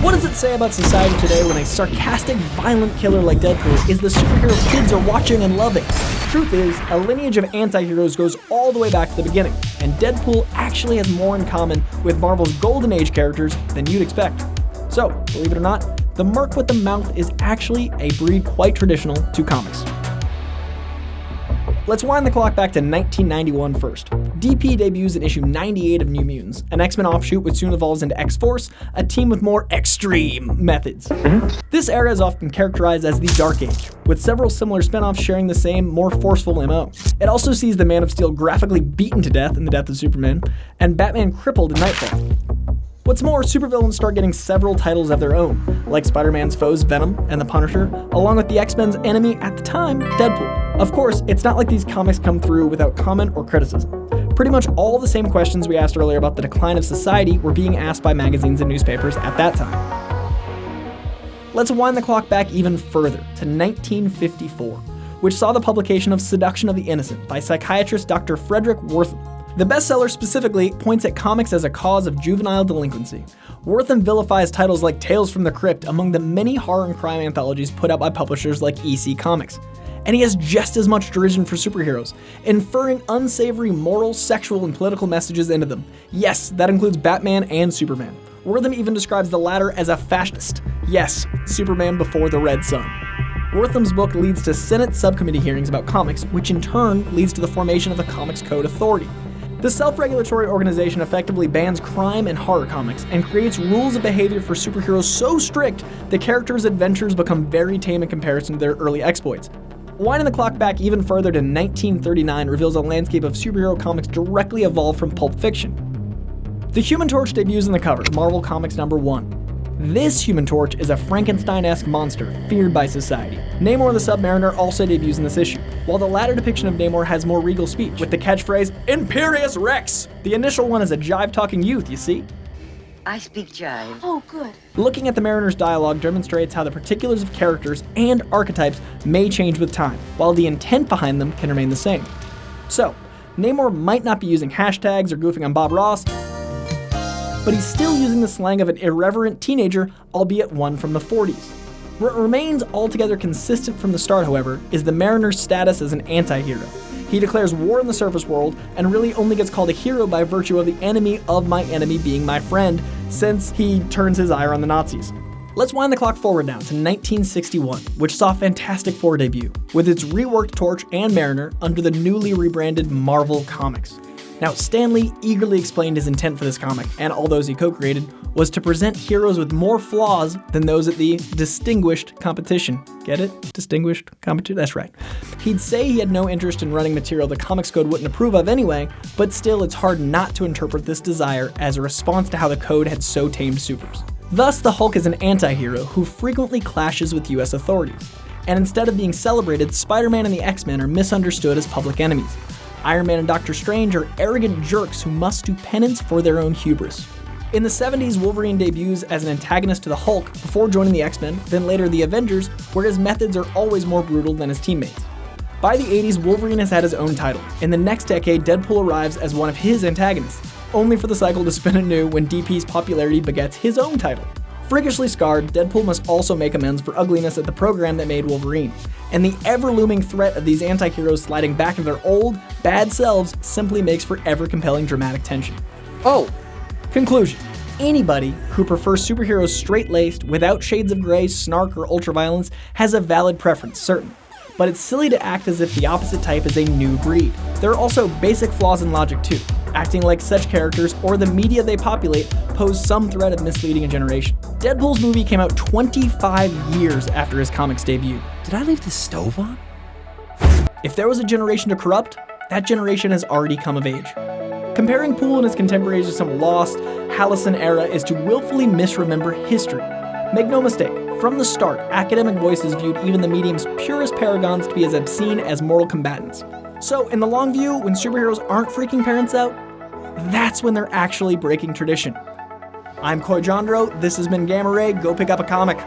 What does it say about society today when a sarcastic, violent killer like Deadpool is the superhero kids are watching and loving? Truth is, a lineage of antiheroes goes all the way back to the beginning, and Deadpool actually has more in common with Marvel's Golden Age characters than you'd expect. So, believe it or not, the Merc with the Mouth is actually a breed quite traditional to comics. Let's wind the clock back to 1991 first. DP debuts in issue 98 of New Mutants, an X-Men offshoot which soon evolves into X-Force, a team with more extreme methods. This era is often characterized as the Dark Age, with several similar spin-offs sharing the same, more forceful MO. It also sees the Man of Steel graphically beaten to death in The Death of Superman, and Batman crippled in Nightfall. What's more, supervillains start getting several titles of their own, like Spider-Man's foes Venom and the Punisher, along with the X-Men's enemy at the time, Deadpool. Of course, it's not like these comics come through without comment or criticism. Pretty much all the same questions we asked earlier about the decline of society were being asked by magazines and newspapers at that time. Let's wind the clock back even further, to 1954, which saw the publication of Seduction of the Innocent by psychiatrist Dr. Frederic Wertham. The bestseller specifically points at comics as a cause of juvenile delinquency. Wertham vilifies titles like Tales from the Crypt among the many horror and crime anthologies put out by publishers like EC Comics. And he has just as much derision for superheroes, inferring unsavory moral, sexual, and political messages into them. Yes, that includes Batman and Superman. Wertham even describes the latter as a fascist. Yes, Superman before the Red Sun. Wertham's book leads to Senate subcommittee hearings about comics, which in turn leads to the formation of the Comics Code Authority. The self-regulatory organization effectively bans crime and horror comics and creates rules of behavior for superheroes so strict the characters' adventures become very tame in comparison to their early exploits. Winding the clock back even further to 1939 reveals a landscape of superhero comics directly evolved from pulp fiction. The Human Torch debuts in the cover, Marvel Comics #1. This Human Torch is a Frankenstein-esque monster, feared by society. Namor the Submariner also debuts in this issue, while the latter depiction of Namor has more regal speech, with the catchphrase, Imperious Rex! The initial one is a jive-talking youth, you see? I speak jive. Oh, good. Looking at the Mariner's dialogue demonstrates how the particulars of characters and archetypes may change with time, while the intent behind them can remain the same. So, Namor might not be using hashtags or goofing on Bob Ross, but he's still using the slang of an irreverent teenager, albeit one from the 40s. What remains altogether consistent from the start, however, is the Mariner's status as an anti-hero. He declares war in the surface world, and really only gets called a hero by virtue of the enemy of my enemy being my friend, since he turns his ire on the Nazis. Let's wind the clock forward now to 1961, which saw Fantastic Four debut, with its reworked Torch and Mariner under the newly rebranded Marvel Comics. Now, Stan Lee eagerly explained his intent for this comic, and all those he co-created, was to present heroes with more flaws than those at the distinguished competition. Get it? Distinguished competition? That's right. He'd say he had no interest in running material the Comics Code wouldn't approve of anyway, but still it's hard not to interpret this desire as a response to how the code had so tamed supers. Thus, the Hulk is an anti-hero who frequently clashes with US authorities. And instead of being celebrated, Spider-Man and the X-Men are misunderstood as public enemies. Iron Man and Doctor Strange are arrogant jerks who must do penance for their own hubris. In the 70s, Wolverine debuts as an antagonist to the Hulk before joining the X-Men, then later the Avengers, where his methods are always more brutal than his teammates. By the 80s, Wolverine has had his own title. In the next decade, Deadpool arrives as one of his antagonists, only for the cycle to spin anew when DP's popularity begets his own title. Freakishly scarred, Deadpool must also make amends for ugliness at the program that made Wolverine, and the ever-looming threat of these anti-heroes sliding back into their old, bad selves simply makes for ever-compelling dramatic tension. Oh, conclusion. Anybody who prefers superheroes straight-laced, without shades of gray, snark, or ultraviolence has a valid preference, certainly. But it's silly to act as if the opposite type is a new breed. There are also basic flaws in logic too. Acting like such characters or the media they populate pose some threat of misleading a generation. Deadpool's movie came out 25 years after his comics debut. Did I leave the stove on? If there was a generation to corrupt, that generation has already come of age. Comparing Poole and his contemporaries to some lost, halcyon era is to willfully misremember history. Make no mistake, from the start, academic voices viewed even the medium's purest paragons to be as obscene as mortal combatants. So, in the long view, when superheroes aren't freaking parents out, that's when they're actually breaking tradition. I'm Jandreau, this has been Gamma Ray, go pick up a comic.